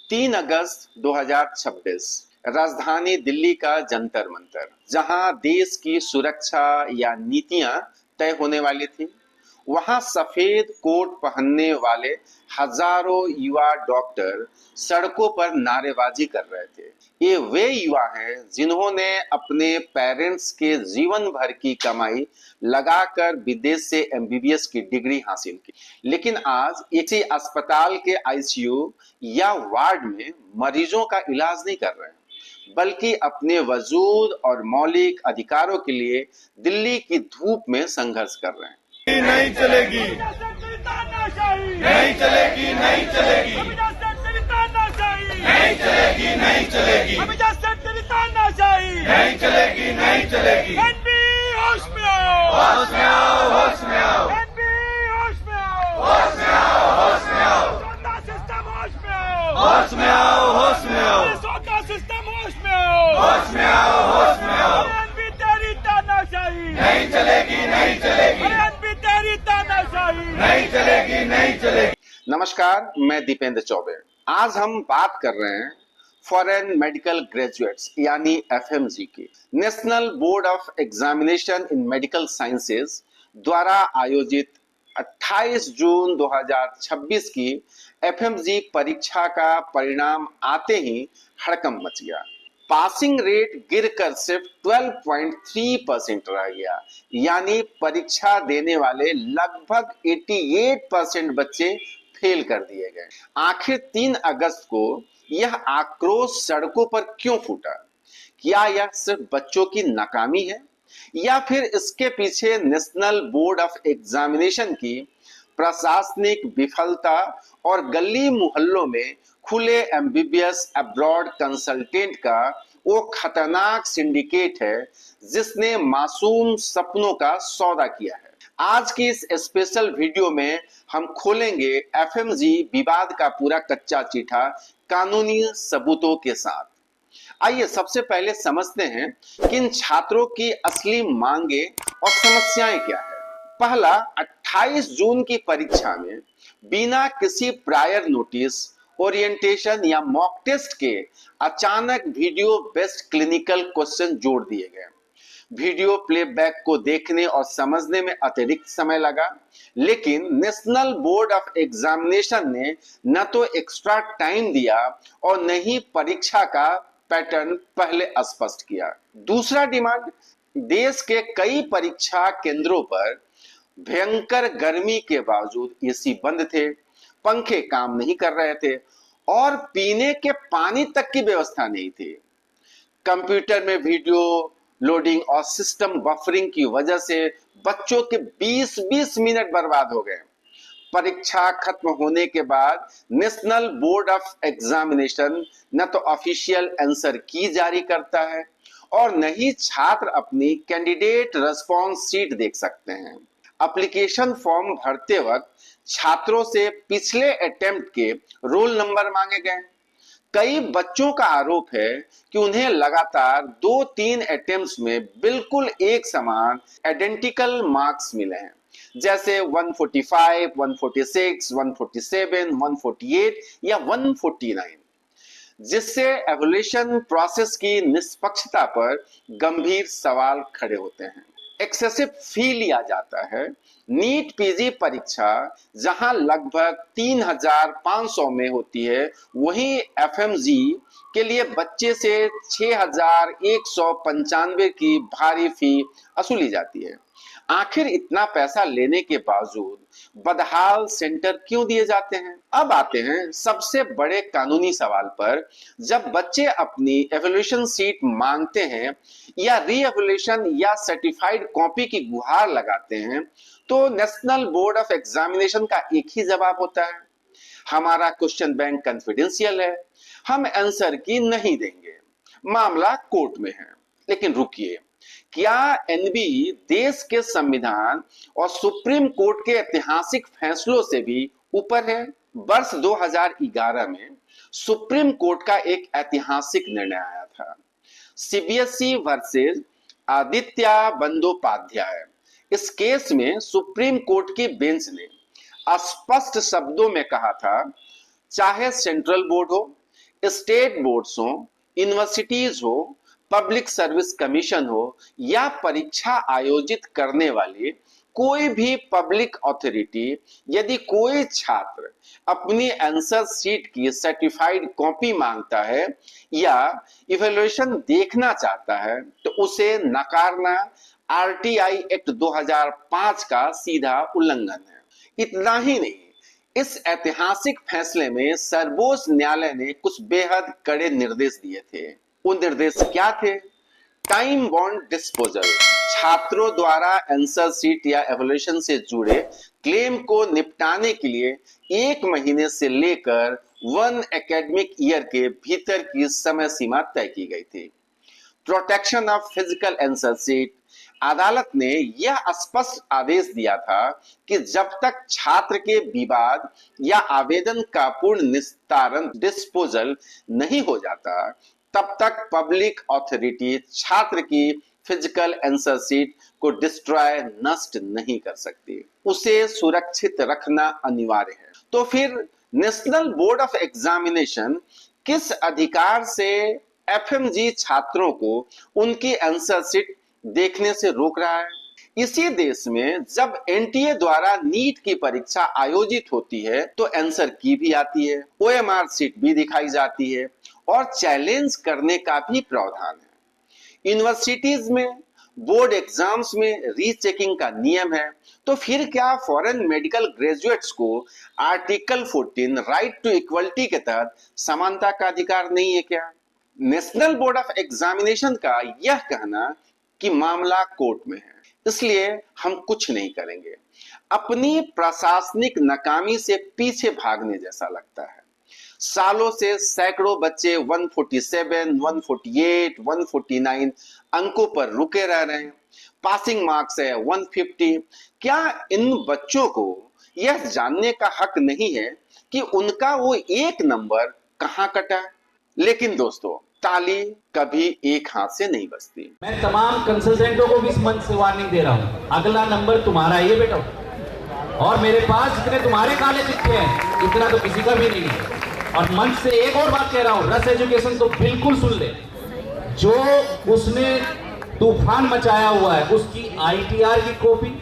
3 अगस्त 2026 राजधानी दिल्ली का जंतर मंतर, जहां देश की सुरक्षा या नीतियां तय होने वाली थी, वहां सफेद कोट पहनने वाले हजारों युवा डॉक्टर सड़कों पर नारेबाजी कर रहे थे। ये वे युवा हैं जिन्होंने अपने पेरेंट्स के जीवन भर की कमाई लगाकर विदेश से एमबीबीएस की डिग्री हासिल की, लेकिन आज इसी अस्पताल के आईसीयू या वार्ड में मरीजों का इलाज नहीं कर रहे हैं, बल्कि अपने वजूद और मौलिक अधिकारों के लिए दिल्ली की धूप में संघर्ष कर रहे हैं। नहीं चलेगी, नहीं चलेगी, नहीं चलेगी, नहीं चलेगी, नहीं चलेगी, नहीं चलेगी, नहीं चलेगी। होश में आओ, होश में आओ, होश में आओ, होश में आओ, होश में आओ, होश में आओ, होश में आओ, होश में आओ, होश में आओ, होश में आओ। नहीं चलेगी, नहीं चलेगी, नहीं चलेगी, नहीं चलेगी। नमस्कार, मैं दीपेंद्र चौबे। आज हम बात कर रहे हैं फॉरेन मेडिकल ग्रेजुएट्स यानी एफएमजी की। National board of examination in medical sciences द्वारा आयोजित 28 जून 2026 की एफएमजी परीक्षा का परिणाम आते ही हड़कंप मच गया। पासिंग रेट गिरकर सिर्फ 12.3% रह गया, यानी परीक्षा देने वाले लगभग 88% बच्चे फेल कर दिए गए। आखिर 3 अगस्त को यह आक्रोश सड़कों पर क्यों फूटा? क्या यह सिर्फ बच्चों की नाकामी है, या फिर इसके पीछे नेशनल बोर्ड ऑफ एग्जामिनेशन की प्रशासनिक विफलता और गली मोहल्लों में खुले एमबीबीएस अब्रॉड कंसल्टेंट का वो खतरनाक सिंडिकेट है जिसने मासूम सपनों का सौदा किया है? आज की इस स्पेशल वीडियो में हम खोलेंगे एफएमजी विवाद का पूरा कच्चा चिट्ठा कानूनी सबूतों के साथ। आइए सबसे पहले समझते हैं कि इन छात्रों की असली मांगे और समस्याएं क्या है। पहला, 28 जून की परीक्षा में बिना किसी प्रायर नोटिस, ओरिएंटेशन या मॉक टेस्ट के अचानक वीडियो बेस्ड क्लिनिकल क्वेश्चन जोड़ दिए गए। वीडियो प्लेबैक को देखने और समझने में अतिरिक्त समय लगा, लेकिन नेशनल बोर्ड ऑफ एग्जामिनेशन ने न तो एक्स्ट्रा टाइम दिया और न ही परीक्षा का पैटर्न पहले स्पष्ट किया। दूसरा डिमांड, देश के कई परीक्षा केंद्रों पर भयंकर गर्मी के बावजूद एसी बंद थे, पंखे काम नहीं कर रहे थे और पीने के पानी तक की व्यवस्था नहीं थी। कंप्यूटर में वीडियो लोडिंग और सिस्टम बफरिंग की वजह से बच्चों के 20-20 मिनट बर्बाद हो गए। परीक्षा खत्म होने के बाद नेशनल बोर्ड ऑफ एग्जामिनेशन न तो ऑफिशियल आंसर की जारी करता है और न ही छात्र अपनी कैंडिडेट रिस्पॉन्स शीट देख सकते हैं। एप्लीकेशन फॉर्म भरते वक्त छात्रों से पिछले अटेम्प्ट के रोल नंबर मांगे गए। कई बच्चों का आरोप है कि उन्हें लगातार 2-3 अटेम्प्ट्स में बिल्कुल एक समान आइडेंटिकल मार्क्स मिले हैं, जैसे 145, 146, 147, 148 या 149, जिससे एवोल्यूशन प्रोसेस की निष्पक्षता पर गंभीर सवाल खड़े होते हैं। एक्सेसिव फी लिया जाता है। नीट पीजी परीक्षा जहां लगभग 3,500 में होती है, वहीं एफएमजी के लिए बच्चे से 6,195 की भारी फी वसूली जाती है। आखिर इतना पैसा लेने के बावजूद बदहाल सेंटर क्यों दिए जाते हैं? अब आते हैं सबसे बड़े कानूनी सवाल पर। जब बच्चे अपनी एवोल्यूशन सीट मांगते हैं या री एवोल्यूशन या सर्टिफाइड कॉपी की गुहार लगाते हैं, तो नेशनल बोर्ड ऑफ एग्जामिनेशन का एक ही जवाब होता है, हमारा क्वेश्चन बैंक कॉन्फिडेंशियल है, हम आंसर की नहीं देंगे, मामला कोर्ट में है। लेकिन रुकिए, क्या एनबी देश के संविधान और सुप्रीम कोर्ट के ऐतिहासिक फैसलों से भी ऊपर है? वर्ष 2011 में सुप्रीम कोर्ट का एक ऐतिहासिक निर्णय आया था, सीबीएसई वर्सेस आदित्य बंदोपाध्याय। इस केस में सुप्रीम कोर्ट की बेंच ने स्पष्ट शब्दों में कहा था, चाहे सेंट्रल बोर्ड हो स्टेट बोर्ड्स हो, यूनिवर्सिटीज हो, पब्लिक सर्विस कमीशन हो या परीक्षा आयोजित करने वाले कोई भी पब्लिक अथॉरिटी यदि कोई छात्र अपनी आंसर शीट की सर्टिफाइड कॉपी मांगता है या इवैल्यूएशन देखना चाहता है तो उसे नकारना आरटीआई एक्ट 2005 का सीधा उल्लंघन है। इतना ही नहीं, इस ऐतिहासिक फैसले में सर्वोच्च न्यायालय ने कुछ बेहद कड़े निर्देश दिए थे। वो निर्देश क्या थे? टाइम बॉन्ड डिस्पोजल, छात्रों द्वारा आंसर शीट या एवोल्यूशन से जुड़े क्लेम को निपटाने के लिए 1 महीने से लेकर 1 एकेडमिक ईयर के भीतर की समय सीमा तय की गई थी। Protection of physical answer sheet, अदालत ने यह स्पष्ट आदेश दिया था कि जब तक छात्र के विवाद या आवेदन का पूर्ण निस्तारण डिस्पोजल नहीं हो जाता तब तक पब्लिक अथॉरिटी छात्र की फिजिकल आंसर शीट को डिस्ट्रॉय नष्ट नहीं कर सकती, उसे सुरक्षित रखना अनिवार्य है। तो फिर नेशनल बोर्ड ऑफ एग्जामिनेशन किस अधिकार से एफएमजी छात्रों को उनकी आंसर शीट देखने से रोक रहा है? इसी देश में जब एनटीए द्वारा नीट की परीक्षा आयोजित होती है तो आंसर की भी आती है, ओएमआर शीट भी दिखाई जाती है और चैलेंज करने का भी प्रावधान है। यूनिवर्सिटीज में, बोर्ड एग्जाम्स में रीचेकिंग का नियम है। तो फिर क्या फॉरेन मेडिकल ग्रेजुएट्स को आर्टिकल 14 राइट टू इक्वलिटी के तहत समानता का अधिकार नहीं है क्या? नेशनल बोर्ड ऑफ एग्जामिनेशन का यह कहना कि मामला कोर्ट में है, इसलिए हम कुछ नहीं करेंगे, अपनी प्रशासनिक नाकामी से पीछे भागने जैसा लगता है। सालों से सैकड़ों बच्चे 147, 148, 149 अंकों पर रुके रह रहे हैं। पासिंग मार्क्स है 150। क्या इन बच्चों को यह जानने का हक नहीं है कि उनका वो एक नंबर कहां कटा? लेकिन दोस्तों, ताली कभी एक हाथ से नहीं बजती। मैं तमाम कंसल्टेंटों को भी इस मंच से वार्निंग दे रहा हूं, अगला नंबर तुम्हारा ही है बेटा, और मेरे पास जितने तुम्हारे काले चिट्ठे हैं इतना तो किसी का भी नहीं है। और मंच से एक और बात कह रहा हूं, रस एजुकेशन तो बिल्कुल सुन ले, जो उसने तूफान मचाया हुआ है उसकी आईटीआर की कॉपी,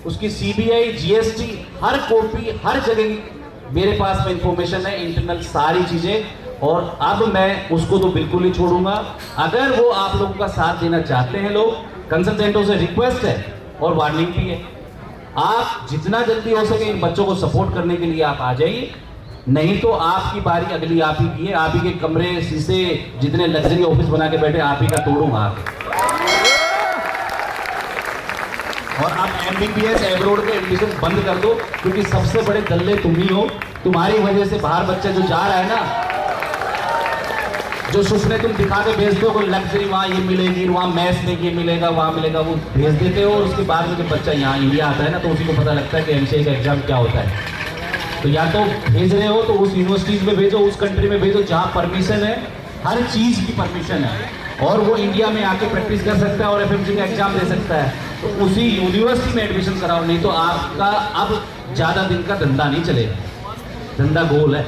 उसकी सीबीआई, जीएसटी, हर कॉपी, हर जगह मेरे पास में इंफॉर्मेशन है, इंटरनल सारी चीजें। और अब मैं उसको तो बिल्कुल ही छोड़ूंगा। अगर वो आप लोगों का साथ देना चाहते हैं, लोग कंसल्टेंटों से रिक्वेस्ट है और वार्निंग भी है, आप जितना जल्दी हो सके इन बच्चों को सपोर्ट करने के लिए आप आ जाइए, नहीं तो आपकी बारी अगली आप ही की है। आप ही के कमरे, शीशे, जितने लग्जरी ऑफिस बना के बैठे आप ही का तोड़ूंगा। और आप एमबीबीएस एब्रोड के एडमिशन बंद कर दो, क्योंकि सबसे बड़े दल्ले तुम ही हो। तुम्हारी वजह से बाहर बच्चा जो जा रहा है ना, जो सपने तुम दिखा के भेज दो, कोई लग्जरी वहाँ ये मिलेगी, वहाँ मैथ्स में ये मिलेगा, वहाँ मिलेगा, वो भेज देते हो। और उसके बाद में जब बच्चा यहाँ इंडिया आता है ना तो उसी को पता लगता है कि एमसीए का एग्जाम क्या होता है। तो या तो भेज रहे हो तो उस यूनिवर्सिटीज में भेजो, उस कंट्री में भेजो जहाँ परमिशन है, हर चीज की परमिशन है, और वो इंडिया में आके प्रैक्टिस कर सकता है और एफएमसी का एग्जाम दे सकता है। तो उसी यूनिवर्सिटी में एडमिशन कराओ, नहीं तो आपका अब ज्यादा दिन का धंधा नहीं चलेगा। धंधा गोल है,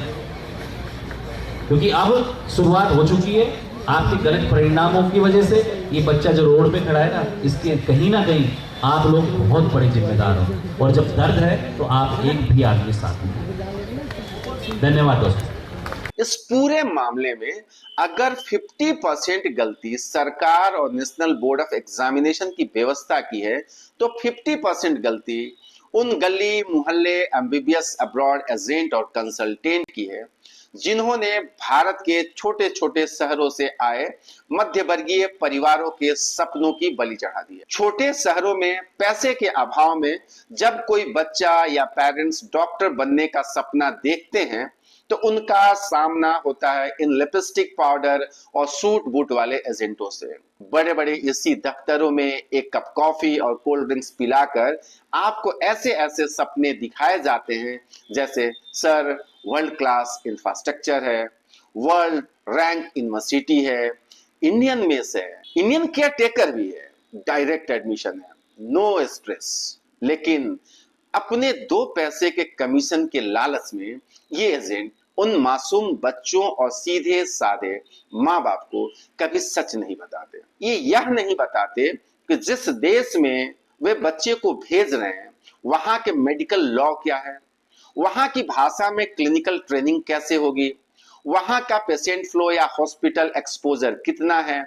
क्योंकि अब शुरुआत हो चुकी है आपके गलत परिणामों की वजह से। ये बच्चा जो रोड पे खड़ा है ना, इसके कहीं ना कहीं आप लोग बहुत बड़े जिम्मेदार हो, और जब दर्द है तो आप एक भी आदमी साथ में। धन्यवाद दोस्तों। इस पूरे मामले में अगर 50% गलती सरकार और नेशनल बोर्ड ऑफ एग्जामिनेशन की व्यवस्था की है तो 50% गलती उन गली मोहल्ले एमबीबीएस अब्रॉड एजेंट और कंसल्टेंट की है जिन्होंने भारत के छोटे छोटे शहरों से आए मध्यवर्गीय परिवारों के सपनों की बलि चढ़ा दी है। छोटे शहरों में पैसे के अभाव में जब कोई बच्चा या पेरेंट्स डॉक्टर बनने का सपना देखते हैं तो उनका सामना होता है इन लिपस्टिक पाउडर और सूट बूट वाले एजेंटों से। बड़े बड़े इसी दफ्तरों में एक कप कॉफी और कोल्ड ड्रिंक्स पिलाकर आपको ऐसे ऐसे सपने दिखाए जाते हैं जैसे सर वर्ल्ड क्लास इंफ्रास्ट्रक्चर है, वर्ल्ड रैंक यूनिवर्सिटी है, इंडियन मेस है, इंडियन केयर टेकर भी है, डायरेक्ट एडमिशन है, नो स्ट्रेस। लेकिन अपने 2 पैसे के कमीशन के लालच में ये एजेंट उन मासूम बच्चों और सीधे साधे माँ बाप को कभी सच नहीं बताते। ये यह नहीं बताते कि जिस देश में वे बच्चे को भेज रहे हैं वहां के मेडिकल लॉ क्या है, वहां की भाषा में क्लिनिकल ट्रेनिंग कैसे होगी, वहां का पेशेंट फ्लो या हॉस्पिटल एक्सपोजर कितना है,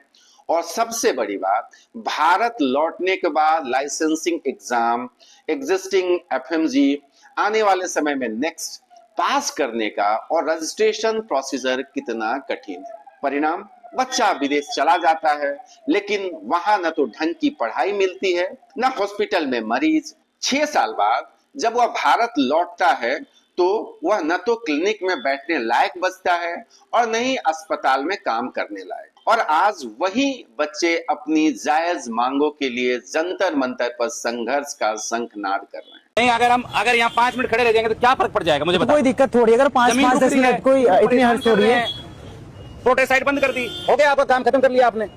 और सबसे बड़ी बात, भारत लौटने के बाद लाइसेंसिंग एग्जाम, एग्जिस्टिंग एफएमजी आने वाले समय में नेक्स्ट पास करने का और रजिस्ट्रेशन प्रोसीजर कितना कठिन है। परिणाम, बच्चा विदेश चला जाता है लेकिन वहां न तो ढंग की पढ़ाई मिलती है न हॉस्पिटल में मरीज। 6 साल बाद जब वह भारत लौटता है तो वह न तो क्लिनिक में बैठने लायक बचता है और न ही अस्पताल में काम करने लायक। और आज वही बच्चे अपनी जायज मांगों के लिए जंतर मंतर पर संघर्ष का शंखनाद कर रहे हैं। नहीं, अगर यहाँ 5 मिनट खड़े रह जाएंगे तो क्या फर्क पड़ जाएगा मुझे बताओ। कोई दिक्कत थोड़ी है, अगर 5-10 मिनट कोई इतनी हर्ष थोड़ी है। प्रोटेस्ट साइट बंद कर दी, हो गया, आपका काम खत्म कर लिया आपने।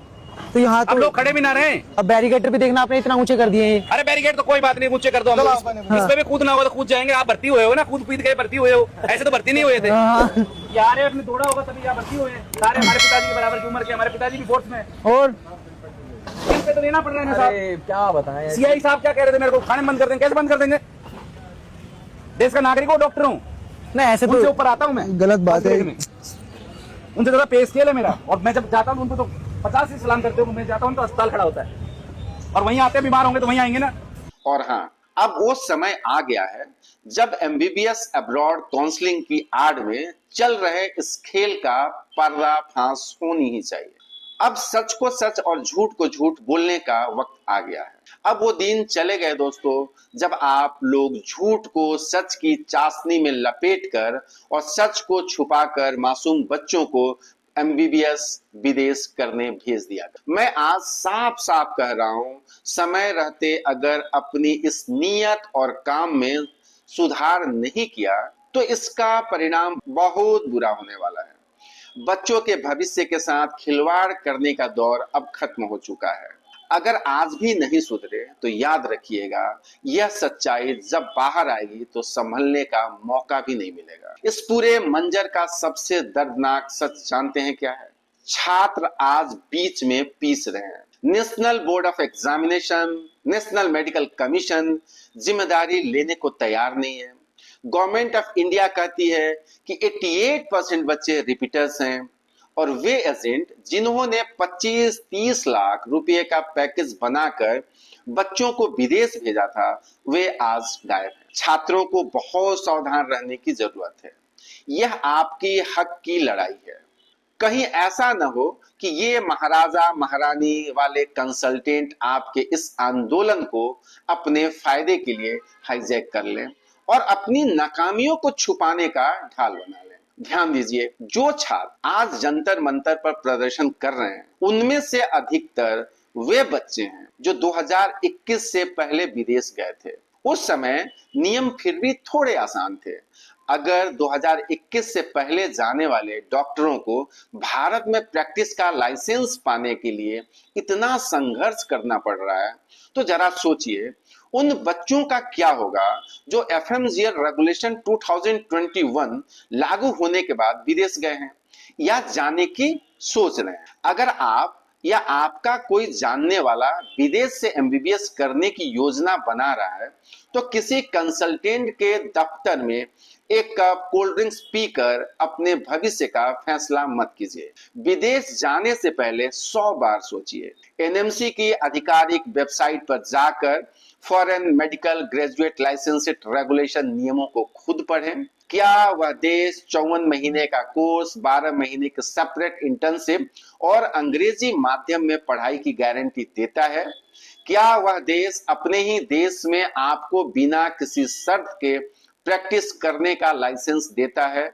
तो यहाँ अब तो लोग खड़े भी ना रहे। अब बैरिकेड भी देखना, आपने इतना ऊंचे कर दिए हैं। अरे बैरिकेड तो कोई बात नहीं, ऊंचे कर दो, हम लोग इस पे भी कूदना होगा तो कूद जाएंगे। आप भर्ती हुए हो ना, कूद के भर्ती हुए हो, ऐसे तो भर्ती नहीं हुए थे यार। आपने दौड़ा होगा तभी यहाँ भर्ती हुए हैं। सारे हमारे पिताजी के बराबर की उम्र के, हमारे पिताजी भी फोर्स में, और इन पे तो देना पड़ रहा है ना साहब। क्या बताएं, सीआई साहब क्या कह रहे थे मेरे को, खाने बंद कर देंगे। कैसे बंद कर देंगे? देश का नागरिक हो, डॉक्टर हूँ, नहीं ऐसे उनसे तो ऊपर आता हूँ मैं। गलत बात है। उनसे ज्यादा पे स्केल है मेरा, और मैं जब जाता हूँ उनको तो 50 से सलाम करते हो। मैं जाता हूँ तो अस्पताल खड़ा होता है, और वहीं आते हैं, बीमार होंगे तो वहीं आएंगे ना। और हाँ, अब वो समय आ गया है जब एमबीबीएस अब्रॉड काउंसलिंग की आड़ में चल रहे इस खेल का पर्दाफाश होनी ही चाहिए। अब सच को सच और झूठ को झूठ बोलने का वक्त आ गया है। अब वो दिन चले गए दोस्तों जब आप लोग झूठ को सच की चाशनी में लपेटकर और सच को छुपाकर मासूम बच्चों को एमबीबीएस विदेश करने भेज दिया। मैं आज साफ साफ कह रहा हूं, समय रहते अगर अपनी इस नीयत और काम में सुधार नहीं किया तो इसका परिणाम बहुत बुरा होने वाला है। बच्चों के भविष्य के साथ खिलवाड़ करने का दौर अब खत्म हो चुका है। अगर आज भी नहीं सुधरे तो याद रखिएगा, यह सच्चाई जब बाहर आएगी तो संभलने का मौका भी नहीं मिलेगा। इस पूरे मंजर का सबसे दर्दनाक सच जानते हैं क्या है? छात्र आज बीच में पीस रहे हैं। National board of examination, national medical commission जिम्मेदारी लेने को तैयार नहीं है। गवर्नमेंट ऑफ इंडिया कहती है कि 88% बच्चे रिपीटर्स हैं, और वे एजेंट जिन्होंने 25-30 लाख रुपए का पैकेज बनाकर बच्चों को विदेश भेजा था, वे आज गायब हैं। छात्रों को बहुत सावधान रहने की जरूरत है। यह आपकी हक की लड़ाई है। कहीं ऐसा न हो कि ये महाराजा महारानी वाले कंसल्टेंट आपके इस आंदोलन को अपने फायदे के लिए हाईजैक कर लें और अपनी नाकामियों को छुपाने का ढाल बना लें। ध्यान दीजिए, जो छात्र आज जंतर मंतर पर प्रदर्शन कर रहे हैं उनमें से अधिकतर वे बच्चे हैं जो 2021 से पहले विदेश गए थे। उस समय नियम फिर भी थोड़े आसान थे। अगर 2021 से पहले जाने वाले डॉक्टरों को भारत में प्रैक्टिस का लाइसेंस पाने के लिए इतना संघर्ष करना पड़ रहा है तो जरा सोचिए उन बच्चों का क्या होगा जो एफएमजी रेगुलेशन 2021 लागू होने के बाद विदेश गए हैं या जाने की सोच रहे हैं। अगर आप या आपका कोई जानने वाला विदेश से एमबीबीएस करने की योजना बना रहा है तो किसी कंसल्टेंट के दफ्तर में एक कप कोल्ड ड्रिंक्स पीकर अपने भविष्य का फैसला मत कीजिए। विदेश जाने से पहले 100 बार सोचिए। एनएमसी की आधिकारिक वेबसाइट पर जाकर foreign medical graduate licensing regulation नियमों को खुद पढ़ें। क्या वह देश 54 महीने का कोर्स, 12 महीने की सेपरेट इंटर्नशिप और अंग्रेजी माध्यम में पढ़ाई की गारंटी देता है? क्या वह देश अपने ही देश में आपको बिना किसी शर्त के प्रैक्टिस करने का लाइसेंस देता है?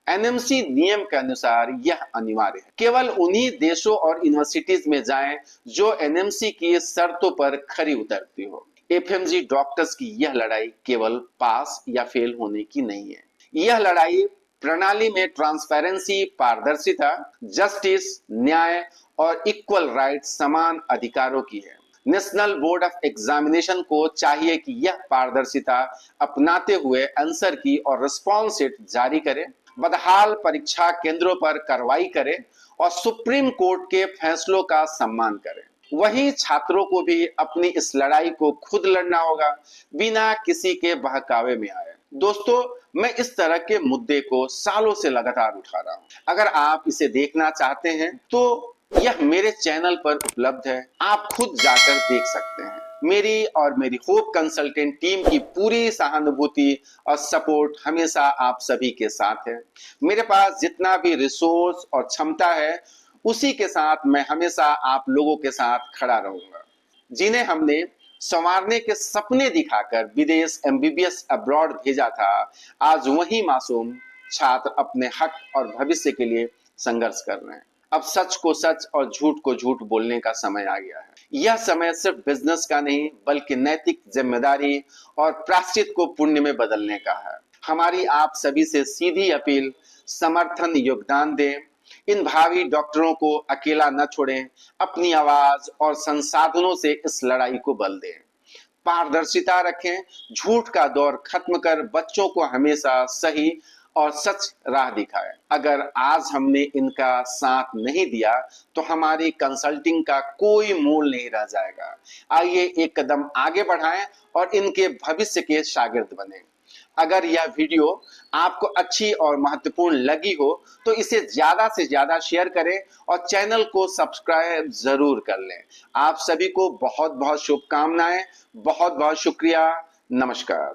एनएमसी नियम के अनुसार यह अनिवार्य है। केवल उन्हीं देशों और यूनिवर्सिटीज में जाएं जो एनएमसी की शर्तों पर खरी उतरती हो। एफएमजी डॉक्टर्स की यह लड़ाई केवल पास या फेल होने की नहीं है। यह लड़ाई प्रणाली में ट्रांसपेरेंसी, पारदर्शिता, जस्टिस, न्याय और इक्वल राइट, समान अधिकारों की है। नेशनल बोर्ड ऑफ एग्जामिनेशन को चाहिए कि यह पारदर्शिता अपनाते हुए आंसर की और रिस्पॉन्स शीट जारी करे। बदहाल परीक्षा केंद्रों पर कार्रवाई करें और सुप्रीम कोर्ट के फैसलों का सम्मान करें। वही छात्रों को भी अपनी इस लड़ाई को खुद लड़ना होगा, बिना किसी के बहकावे में आए। दोस्तों, मैं इस तरह के मुद्दे को सालों से लगातार उठा रहा हूं। अगर आप इसे देखना चाहते हैं तो यह मेरे चैनल पर उपलब्ध है, आप खुद जाकर देख सकते हैं। मेरी और मेरी होप कंसल्टेंट टीम की पूरी सहानुभूति और सपोर्ट हमेशा आप सभी के साथ है। मेरे पास जितना भी रिसोर्स और क्षमता है, उसी के साथ मैं हमेशा आप लोगों के साथ खड़ा रहूंगा। जिन्हें हमने संवारने के सपने दिखाकर विदेश एमबीबीएस अब्रॉड भेजा था, आज वही मासूम छात्र अपने हक और भविष्य के लिए संघर्ष कर रहे हैं। अब सच को सच और झूठ को झूठ बोलने का समय आ गया है। यह समय सिर्फ बिजनेस का नहीं, बल्कि नैतिक जिम्मेदारी और प्रायश्चित को पुण्य में बदलने का है। हमारी आप सभी से सीधी अपील, समर्थन, योगदान दें। इन भावी डॉक्टरों को अकेला न छोड़ें, अपनी आवाज और संसाधनों से इस लड़ाई को बल दें। पारदर्शिता रखें, झूठ का दौर खत्म कर बच्चों को हमेशा सही और सच राह दिखाएं। अगर आज हमने इनका साथ नहीं दिया तो हमारी कंसल्टिंग का कोई मोल नहीं रह जाएगा। आइए एक कदम आगे बढ़ाएं और इनके भविष्य के शागिर्द बनें। अगर यह वीडियो आपको अच्छी और महत्वपूर्ण लगी हो तो इसे ज्यादा से ज्यादा शेयर करें और चैनल को सब्सक्राइब जरूर कर लें। आप सभी को बहुत बहुत शुभकामनाएं, बहुत बहुत शुक्रिया। नमस्कार।